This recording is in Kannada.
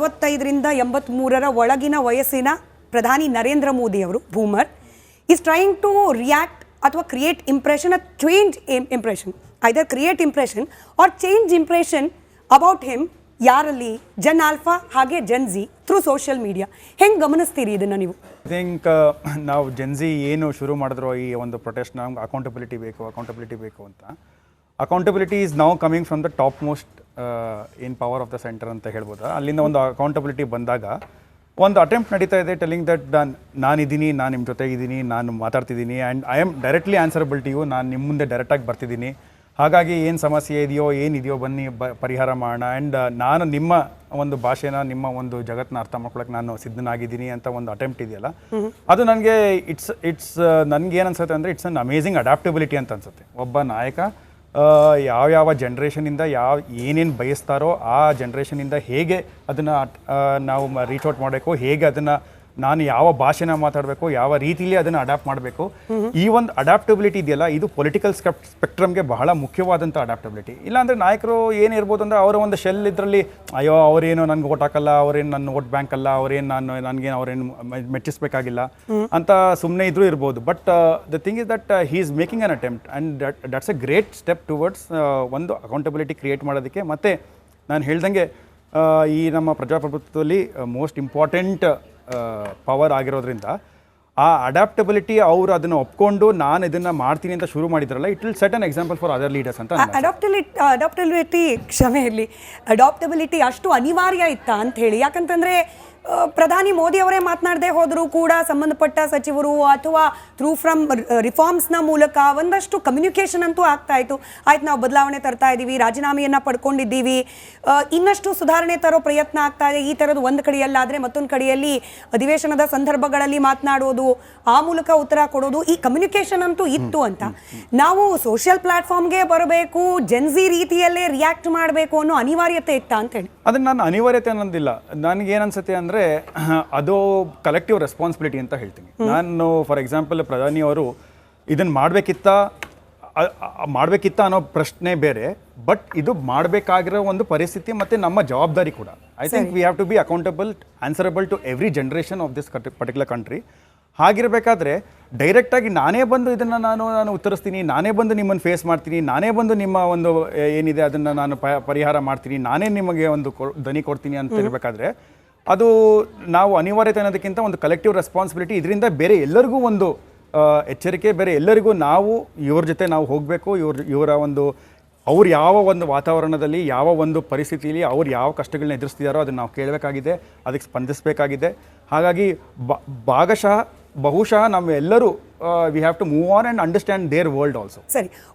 65ರಿಂದ 83ರ ಒಳಗಿನ ವಯಸ್ಸಿನ ಪ್ರಧಾನಿ ನರೇಂದ್ರ ಮೋದಿ ಅವರು boomer is trying to react ಅಥವಾ create impression change impression either create impression or change impression about him ಯಾರಲ್ಲಿ ಜನ್ ಆಲ್ಫಾ ಹಾಗೆ gen Z through social media. ಹೆಂಗೆ ಗಮನಿಸ್ತೀರಿ ಇದನ್ನು ನೀವು? ಐ ಥಿಂಕ್ ನಾವು ಜೆನ್ಜಿ ಏನು ಶುರು ಮಾಡಿದ್ರು ಈ ಒಂದು ಪ್ರೊಟೆಸ್ಟ್ ನಮ್ಗೆ ಅಕೌಂಟಬಿಲಿಟಿ ಬೇಕು ಅಂತ. Accountability is now coming from the top most in power of the centre ಅಂತ ಹೇಳ್ಬೋದು. ಅಲ್ಲಿಂದ ಒಂದು ಅಕೌಂಟಬಿಲಿಟಿ ಬಂದಾಗ ಒಂದು ಅಟೆಂಪ್ಟ್ ನಡೀತಾ ಇದೆ ಟೆಲಿಂಗ್ ದಟ್ ನಾನಿದ್ದೀನಿ, ನಾನು ನಿಮ್ಮ ಜೊತೆಗಿದ್ದೀನಿ, ನಾನು ಮಾತಾಡ್ತಿದ್ದೀನಿ and I am directly answerable to you, ನಾನು ನಿಮ್ಮ ಮುಂದೆ ಡೈರೆಕ್ಟಾಗಿ ಬರ್ತಿದ್ದೀನಿ. ಹಾಗಾಗಿ ಏನು ಸಮಸ್ಯೆ ಏನಿದೆಯೋ ಬನ್ನಿ ಪರಿಹಾರ ಮಾಡೋಣ ಆ್ಯಂಡ್ ನಾನು ನಿಮ್ಮ ಒಂದು ಭಾಷೆನ ನಿಮ್ಮ ಒಂದು ಜಗತ್ತನ್ನ ಅರ್ಥ ಮಾಡ್ಕೊಳಕ್ಕೆ ನಾನು ಸಿದ್ಧನಾಗಿದ್ದೀನಿ ಅಂತ ಒಂದು ಅಟೆಂಪ್ಟ್ ಇದೆಯಲ್ಲ, ಅದು ನನಗೆ ಇಟ್ಸ್ ನನಗೆ ಏನು ಅನ್ಸುತ್ತೆ ಅಂದರೆ ಇಟ್ಸ್ ಅನ್ ಅಮೇಝಿಂಗ್ ಅಡ್ಯಾಪ್ಟಬಿಲಿಟಿ ಅಂತ ಅನ್ಸುತ್ತೆ. ಒಬ್ಬ ನಾಯಕ ಯಾವ ಜನ್ರೇಷನಿಂದ ಏನೇನು ಬಯಸ್ತಾರೋ ಆ ಜನ್ರೇಷನಿಂದ ಹೇಗೆ ಅದನ್ನು ನಾವು ರೀಚ್ ಔಟ್ ಮಾಡಬೇಕು, ಹೇಗೆ ಅದನ್ನು ನಾನು ಯಾವ ಭಾಷೆನ ಮಾತಾಡಬೇಕು, ಯಾವ ರೀತಿಯಲ್ಲಿ ಅದನ್ನು ಅಡಾಪ್ಟ್ ಮಾಡಬೇಕು. ಈ ಒಂದು ಅಡಾಪ್ಟಬಿಲಿಟಿ ಇದೆಯಲ್ಲ, ಇದು ಪೊಲಿಟಿಕಲ್ ಸ್ಪೆಕ್ಟ್ರಮ್ಗೆ ಬಹಳ ಮುಖ್ಯವಾದಂಥ ಅಡಾಪ್ಟಬಿಲಿಟಿ. ಇಲ್ಲಾಂದರೆ ನಾಯಕರು ಏನಿರ್ಬೋದು ಅಂದರೆ ಅವರ ಒಂದು ಶೆಲ್ ಇದರಲ್ಲಿ ಅಯ್ಯೋ ಅವರೇನು ನನಗೆ ಓಟ್ ಹಾಕಲ್ಲ, ಅವರೇನು ನನ್ನ ವೋಟ್ ಬ್ಯಾಂಕ್ ಅಲ್ಲ, ಅವ್ರೇನು ಮೆಚ್ಚಿಸ್ಬೇಕಾಗಿಲ್ಲ ಅಂತ ಸುಮ್ಮನೆ ಇದ್ರೂ ಇರ್ಬೋದು. But the thing is that he is making an attempt and that's A great step towards ಒಂದು ಅಕೌಂಟಬಿಲಿಟಿ ಕ್ರಿಯೇಟ್ ಮಾಡೋದಕ್ಕೆ. ಮತ್ತು ನಾನು ಹೇಳ್ದಂಗೆ ಈ ನಮ್ಮ ಪ್ರಜಾಪ್ರಭುತ್ವದಲ್ಲಿ ಮೋಸ್ಟ್ ಇಂಪಾರ್ಟೆಂಟ್ ಪವರ್ ಆಗಿರೋದ್ರಿಂದ ಆ ಅಡಾಪ್ಟಬಿಲಿಟಿ ಅವರು ಅದನ್ನು ಒಪ್ಕೊಂಡು ನಾನು ಇದನ್ನು ಮಾಡ್ತೀನಿ ಅಂತ ಶುರು ಮಾಡಿದ್ರಲ್ಲ, it will set an example for other leaders ಅಂತ. ಅಡಾಪ್ಟಬಿಲಿಟಿ ಅಷ್ಟು ಅನಿವಾರ್ಯ ಇತ್ತಾ ಅಂತ ಹೇಳಿ? ಯಾಕಂತಂದರೆ ಪ್ರಧಾನಿ ಮೋದಿ ಅವರೇ ಮಾತನಾಡದೆ ಹೋದರೂ ಕೂಡ ಸಂಬಂಧಪಟ್ಟ ಸಚಿವರು ಅಥವಾ ಥ್ರೂ ಫ್ರಮ್ ರಿಫಾರ್ಮ್ಸ್ನ ಮೂಲಕ ಒಂದಷ್ಟು ಕಮ್ಯುನಿಕೇಷನ್ ಅಂತೂ ಆಗ್ತಾ ಇತ್ತು. ಆಯ್ತು, ನಾವು ಬದಲಾವಣೆ ತರ್ತಾ ಇದ್ದೀವಿ, ರಾಜೀನಾಮೆಯನ್ನು ಪಡ್ಕೊಂಡಿದ್ದೀವಿ, ಇನ್ನಷ್ಟು ಸುಧಾರಣೆ ತರೋ ಪ್ರಯತ್ನ ಆಗ್ತಾ ಇದೆ. ಈ ಥರದ್ದು ಒಂದು ಕಡೆಯಲ್ಲಾದರೆ ಮತ್ತೊಂದು ಕಡೆಯಲ್ಲಿ ಅಧಿವೇಶನದ ಸಂದರ್ಭಗಳಲ್ಲಿ ಮಾತನಾಡೋದು, ಆ ಮೂಲಕ ಉತ್ತರ ಕೊಡೋದು, ಈ ಕಮ್ಯುನಿಕೇಷನ್ ಅಂತೂ ಇತ್ತು ಅಂತ. ನಾವು ಸೋಷಿಯಲ್ ಪ್ಲಾಟ್ಫಾರ್ಮ್ಗೆ ಬರಬೇಕು, ಜೆನ್ಜಿ ರೀತಿಯಲ್ಲೇ ರಿಯಾಕ್ಟ್ ಮಾಡಬೇಕು ಅನ್ನೋ ಅನಿವಾರ್ಯತೆ ಇತ್ತಾ ಅಂತ ಹೇಳಿ? ಅದನ್ನು ನಾನು ಅನಿವಾರ್ಯತೆ ಅನ್ನೋದಿಲ್ಲ. ನನಗೇನು ಅನ್ಸುತ್ತೆ ಅಂದರೆ ಅದು ಕಲೆಕ್ಟಿವ್ ರೆಸ್ಪಾನ್ಸಿಬಿಲಿಟಿ ಅಂತ ಹೇಳ್ತೀನಿ ನಾನು. ಫಾರ್ ಎಕ್ಸಾಂಪಲ್, ಪ್ರಧಾನಿ ಅವರು ಇದನ್ನು ಮಾಡಬೇಕಿತ್ತ ಅನ್ನೋ ಪ್ರಶ್ನೆ ಬೇರೆ, ಬಟ್ ಇದು ಮಾಡಬೇಕಾಗಿರೋ ಒಂದು ಪರಿಸ್ಥಿತಿ ಮತ್ತು ನಮ್ಮ ಜವಾಬ್ದಾರಿ ಕೂಡ. I think we have to be accountable, answerable to every generation of this particular country. ಹಾಗಿರಬೇಕಾದ್ರೆ ಡೈರೆಕ್ಟಾಗಿ ನಾನೇ ಬಂದು ಇದನ್ನು ನಾನು ಉತ್ತರಿಸ್ತೀನಿ, ನಾನೇ ಬಂದು ನಿಮ್ಮನ್ನು ಫೇಸ್ ಮಾಡ್ತೀನಿ, ನಾನೇ ಬಂದು ನಿಮ್ಮ ಒಂದು ಏನಿದೆ ಅದನ್ನು ನಾನು ಪರಿಹಾರ ಮಾಡ್ತೀನಿ, ನಾನೇ ನಿಮಗೆ ಒಂದು ಧ್ವನಿ ಕೊಡ್ತೀನಿ ಅಂತ ಇರಬೇಕಾದ್ರೆ ಅದು ನಾವು ಅನಿವಾರ್ಯತೆ ಅನ್ನೋದಕ್ಕಿಂತ ಒಂದು ಕಲೆಕ್ಟಿವ್ ರೆಸ್ಪಾನ್ಸಿಬಿಲಿಟಿ. ಇದರಿಂದ ಬೇರೆ ಎಲ್ಲರಿಗೂ ಒಂದು ಎಚ್ಚರಿಕೆ, ಬೇರೆ ಎಲ್ಲರಿಗೂ ನಾವು ಇವ್ರ ಜೊತೆ ನಾವು ಹೋಗಬೇಕು, ಇವರ ಒಂದು ಅವ್ರು ಯಾವ ಒಂದು ವಾತಾವರಣದಲ್ಲಿ ಯಾವ ಒಂದು ಪರಿಸ್ಥಿತಿಯಲ್ಲಿ ಅವ್ರು ಯಾವ ಕಷ್ಟಗಳನ್ನ ಎದುರಿಸ್ತಿದ್ದಾರೋ ಅದನ್ನು ನಾವು ಕೇಳಬೇಕಾಗಿದೆ, ಅದಕ್ಕೆ ಸ್ಪಂದಿಸಬೇಕಾಗಿದೆ. ಹಾಗಾಗಿ ಬಹುಶಃ ನಮ್ಮೆಲ್ಲರೂ we have to move on and understand their world also. ಸರಿ,